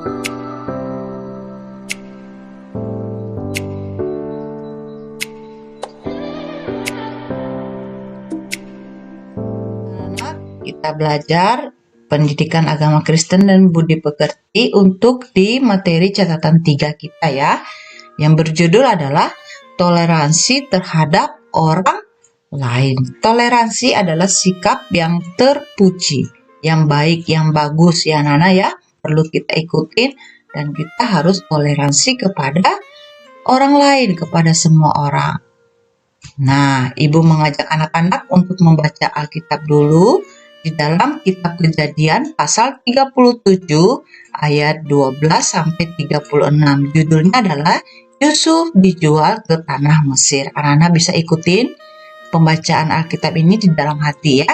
Kita belajar pendidikan agama Kristen dan budi pekerti untuk di materi catatan 3 kita ya, yang berjudul adalah toleransi terhadap orang lain. Toleransi adalah sikap yang terpuji, yang baik, yang bagus ya Nana ya, perlu kita ikutin dan kita harus toleransi kepada orang lain, kepada semua orang. Nah, Ibu mengajak anak-anak untuk membaca Alkitab dulu di dalam kitab Kejadian pasal 37 ayat 12 sampai 36. Judulnya adalah Yusuf dijual ke tanah Mesir. Anak-anak bisa ikutin pembacaan Alkitab ini di dalam hati ya.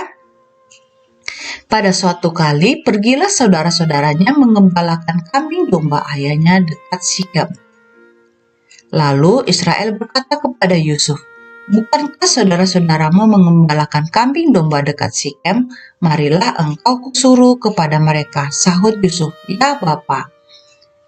Pada suatu kali pergilah saudara-saudaranya mengembalakan kambing domba ayahnya dekat Sikem. Lalu Israel berkata kepada Yusuf, "Bukankah saudara-saudaramu mengembalakan kambing domba dekat Sikem? Marilah engkau kusuruh kepada mereka." Sahut Yusuf, "Ya Bapa."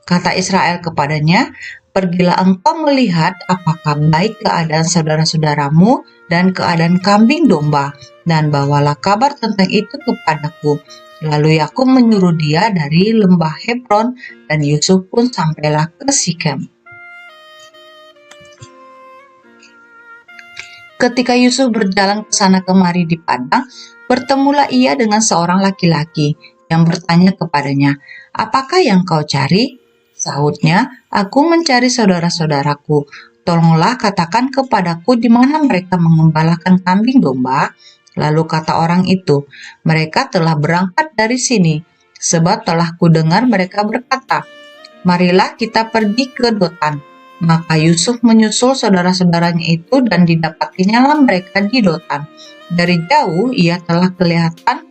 Kata Israel kepadanya, "Pergilah engkau melihat apakah baik keadaan saudara-saudaramu dan keadaan kambing domba, dan bawalah kabar tentang itu kepadaku." Lalu Yakub menyuruh dia dari lembah Hebron, dan Yusuf pun sampailah ke Sikem. Ketika Yusuf berjalan ke sana kemari di padang, bertemulah ia dengan seorang laki-laki yang bertanya kepadanya, "Apakah yang kau cari?" Sahutnya, "Aku mencari saudara-saudaraku. Tolonglah katakan kepadaku di mana mereka mengembalakan kambing domba." Lalu kata orang itu, "Mereka telah berangkat dari sini, sebab telah kudengar mereka berkata, 'Marilah kita pergi ke Dotan.'" Maka Yusuf menyusul saudara-saudaranya itu dan didapatinya mereka di Dotan. Dari jauh ia telah kelihatan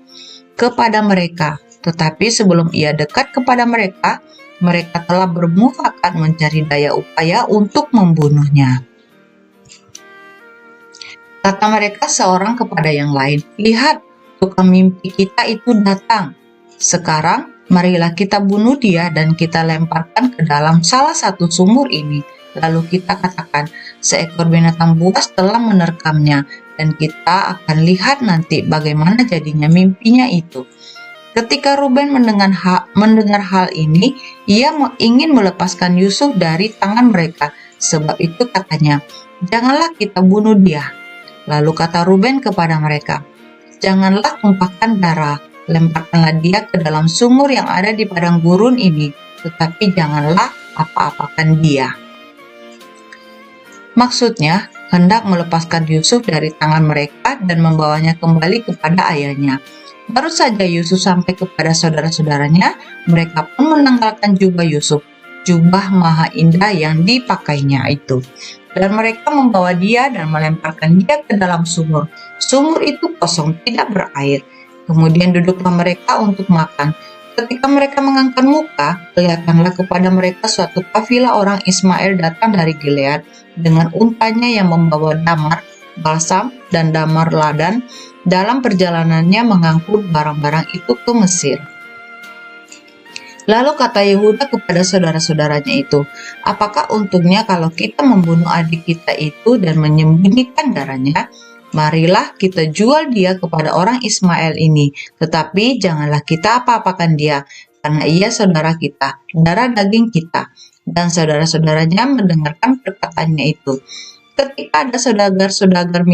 kepada mereka, tetapi sebelum ia dekat kepada mereka, mereka telah bermufakat mencari daya upaya untuk membunuhnya. Kata mereka seorang kepada yang lain, "Lihat, tukang mimpi kita itu datang. Sekarang marilah kita bunuh dia dan kita lemparkan ke dalam salah satu sumur ini. Lalu kita katakan, seekor binatang buas telah menerkamnya, dan kita akan lihat nanti bagaimana jadinya mimpinya itu." Ketika Ruben mendengar hal ini, ia ingin melepaskan Yusuf dari tangan mereka. Sebab itu katanya, "Janganlah kita bunuh dia." Lalu kata Ruben kepada mereka, "Janganlah tumpahkan darah, lemparkanlah dia ke dalam sumur yang ada di padang gurun ini, tetapi janganlah apa-apakan dia." Maksudnya, hendak melepaskan Yusuf dari tangan mereka dan membawanya kembali kepada ayahnya. Baru saja Yusuf sampai kepada saudara-saudaranya, mereka pun menanggalkan jubah Yusuf, jubah maha indah yang dipakainya itu. Dan mereka membawa dia dan melemparkan dia ke dalam sumur. Sumur itu kosong, tidak berair. Kemudian duduklah mereka untuk makan. Ketika mereka mengangkat muka, kelihatanlah kepada mereka suatu kafilah orang Ismail datang dari Gilead dengan untanya yang membawa damar, balsam, dan damar ladan dalam perjalanannya mengangkut barang-barang itu ke Mesir. Lalu kata Yehuda kepada saudara-saudaranya itu, "Apakah untungnya kalau kita membunuh adik kita itu dan menyembunyikan darahnya? Marilah kita jual dia kepada orang Ismail ini, tetapi janganlah kita apa-apakan dia, karena ia saudara kita, darah daging kita." Dan saudara-saudaranya mendengarkan perkataannya itu. Ketika ada saudagar-saudagar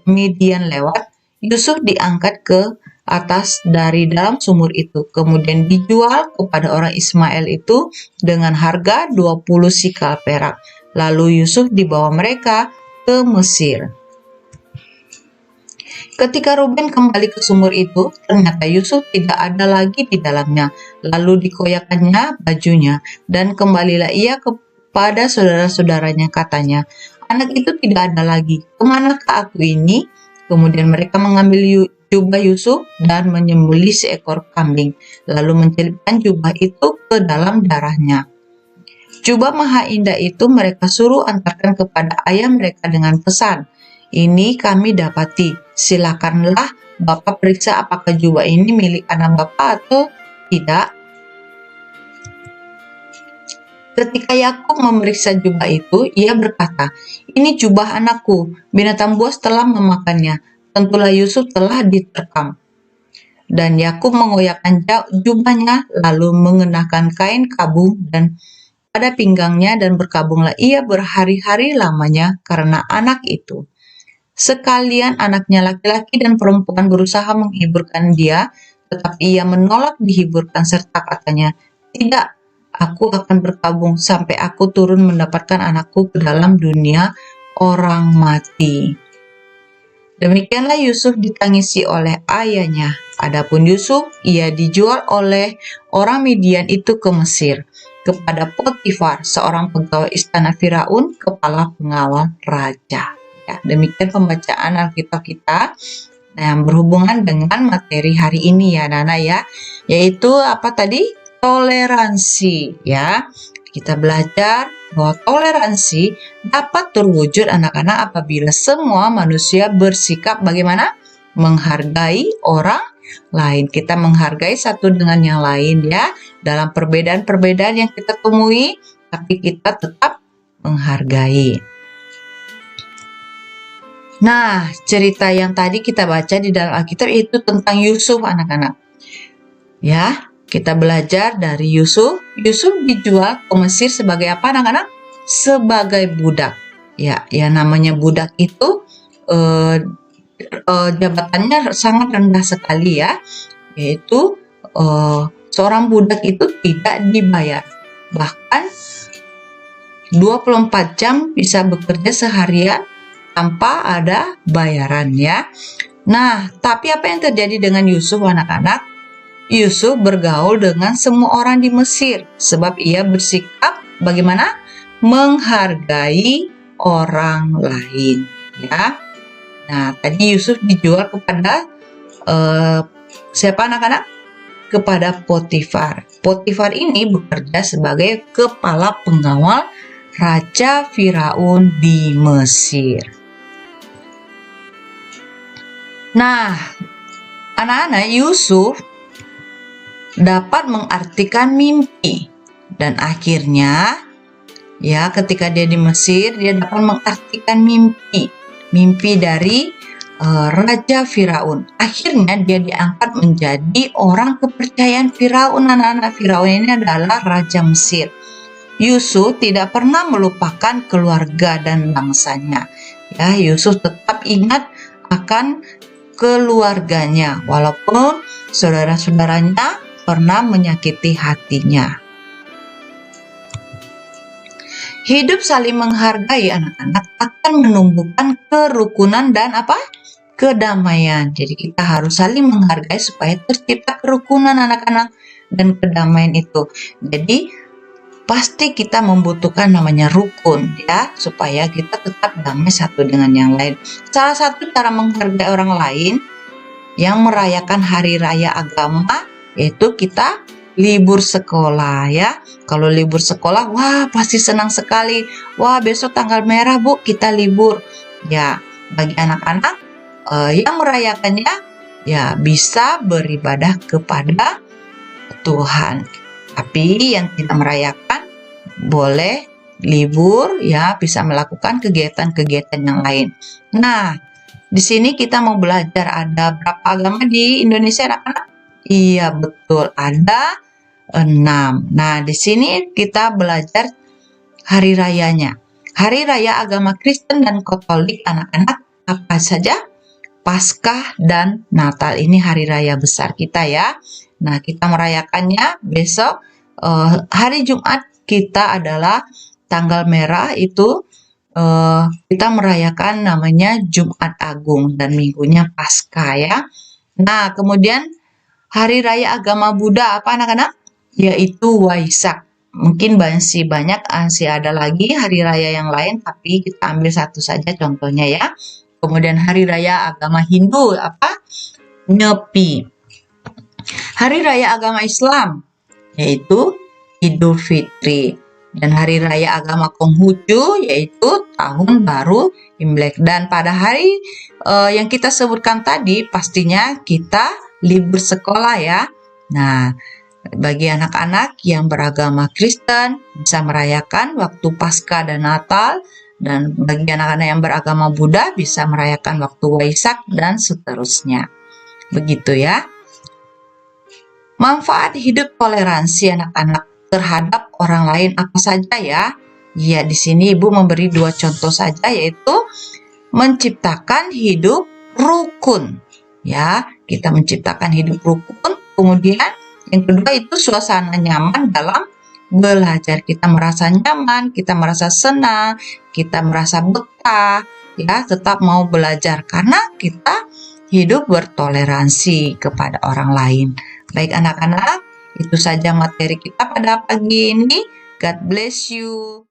Midian lewat, Yusuf diangkat ke atas dari dalam sumur itu, kemudian dijual kepada orang Ismail itu dengan harga 20 sikal perak. Lalu Yusuf dibawa mereka ke Mesir. Ketika Ruben kembali ke sumur itu, ternyata Yusuf tidak ada lagi di dalamnya. Lalu dikoyakannya bajunya, dan kembalilah ia kepada saudara-saudaranya, katanya, "Anak itu tidak ada lagi. Kemanakah aku ini?" Kemudian mereka mengambil jubah Yusuf dan menyembelih seekor kambing, lalu mencelupkan jubah itu ke dalam darahnya. Jubah maha indah itu mereka suruh antarkan kepada ayah mereka dengan pesan, "Ini kami dapati, silakanlah Bapak periksa apakah jubah ini milik anak Bapak atau tidak." Ketika Yakub memeriksa jubah itu, ia berkata, "Ini jubah anakku, binatang buas telah memakannya. Tentulah Yusuf telah diterkam." Dan Yakub mengoyakkan jubahnya, lalu mengenakan kain kabung dan pada pinggangnya, dan berkabunglah ia berhari-hari lamanya karena anak itu. Sekalian anaknya laki-laki dan perempuan berusaha menghiburkan dia, tetapi ia menolak dihiburkan serta katanya, "Tidak, aku akan berkabung sampai aku turun mendapatkan anakku ke dalam dunia orang mati." Demikianlah Yusuf ditangisi oleh ayahnya. Adapun Yusuf, ia dijual oleh orang Midian itu ke Mesir, kepada Potifar, seorang pegawai istana Firaun, kepala pengawal raja. Ya, demikian pembacaan Alkitab kita yang berhubungan dengan materi hari ini ya, Nana ya, yaitu apa tadi? Toleransi ya. Kita belajar bahwa toleransi dapat terwujud anak-anak apabila semua manusia bersikap bagaimana? Menghargai orang lain. Kita menghargai satu dengan yang lain ya. Dalam perbedaan-perbedaan yang kita temui, tapi kita tetap menghargai. Nah, cerita yang tadi kita baca di dalam Alkitab itu tentang Yusuf, anak-anak. Ya, kita belajar dari Yusuf. Yusuf dijual ke Mesir sebagai apa, anak-anak? Sebagai budak. Ya, yang namanya budak itu jabatannya sangat rendah sekali ya. Yaitu seorang budak itu tidak dibayar. Bahkan 24 jam bisa bekerja seharian tanpa ada bayaran ya. Nah, tapi apa yang terjadi dengan Yusuf, anak-anak? Yusuf bergaul dengan semua orang di Mesir sebab ia bersikap bagaimana? Menghargai orang lain ya. Nah, tadi Yusuf dijual kepada siapa, anak-anak? Kepada Potifar. Potifar ini bekerja sebagai kepala pengawal Raja Firaun di Mesir. Nah, anak-anak, Yusuf dapat mengartikan mimpi dan akhirnya ya ketika dia di Mesir dia dapat mengartikan mimpi dari Raja Firaun. Akhirnya dia diangkat menjadi orang kepercayaan Firaun. Anak-anak, Firaun ini adalah Raja Mesir. Yusuf tidak pernah melupakan keluarga dan bangsanya. Ya, Yusuf tetap ingat akan keluarganya walaupun saudara-saudaranya pernah menyakiti hatinya. Hidup saling menghargai, anak-anak, akan menumbuhkan kerukunan dan apa? Kedamaian. Jadi kita harus saling menghargai supaya tercipta kerukunan, anak-anak, dan kedamaian itu. Jadi pasti kita membutuhkan namanya rukun ya, supaya kita tetap damai satu dengan yang lain. Salah satu cara menghargai orang lain yang merayakan hari raya agama yaitu kita libur sekolah ya. Kalau libur sekolah, wah pasti senang sekali. Wah, besok tanggal merah Bu, kita libur. Ya, bagi anak-anak yang merayakannya ya bisa beribadah kepada Tuhan. Tapi yang tidak merayakan boleh libur ya, bisa melakukan kegiatan-kegiatan yang lain. Nah, di sini kita mau belajar ada berapa agama di Indonesia, anak-anak? Iya, betul, ada 6. Nah, di sini kita belajar hari rayanya. Hari raya agama Kristen dan Katolik, anak-anak, apa saja? Paskah dan Natal. Ini hari raya besar kita ya. Nah, kita merayakannya besok hari Jumat kita adalah tanggal merah itu kita merayakan namanya Jumat Agung dan minggunya Paskah ya. Nah, kemudian hari raya agama Buddha apa, anak-anak? Yaitu Waisak. Mungkin masih ada lagi hari raya yang lain, tapi kita ambil satu saja contohnya ya. Kemudian hari raya agama Hindu apa? Nyepi. Hari raya agama Islam yaitu Idul Fitri. Dan hari raya agama Konghucu yaitu Tahun Baru Imlek. Dan pada hari yang kita sebutkan tadi pastinya kita libur sekolah ya. Nah, Bagi anak-anak yang beragama Kristen bisa merayakan waktu Paskah dan Natal, dan bagi anak-anak yang beragama Buddha bisa merayakan waktu Waisak dan seterusnya. Begitu ya. Manfaat hidup toleransi anak-anak terhadap orang lain apa saja ya? Ya, di sini Ibu memberi 2 contoh saja, yaitu menciptakan hidup rukun. Ya, kita menciptakan hidup rukun. Kemudian yang kedua itu suasana nyaman dalam belajar. Kita merasa nyaman, kita merasa senang, kita merasa betah, ya, tetap mau belajar karena kita hidup bertoleransi kepada orang lain. Baik anak-anak, itu saja materi kita pada pagi ini. God bless you.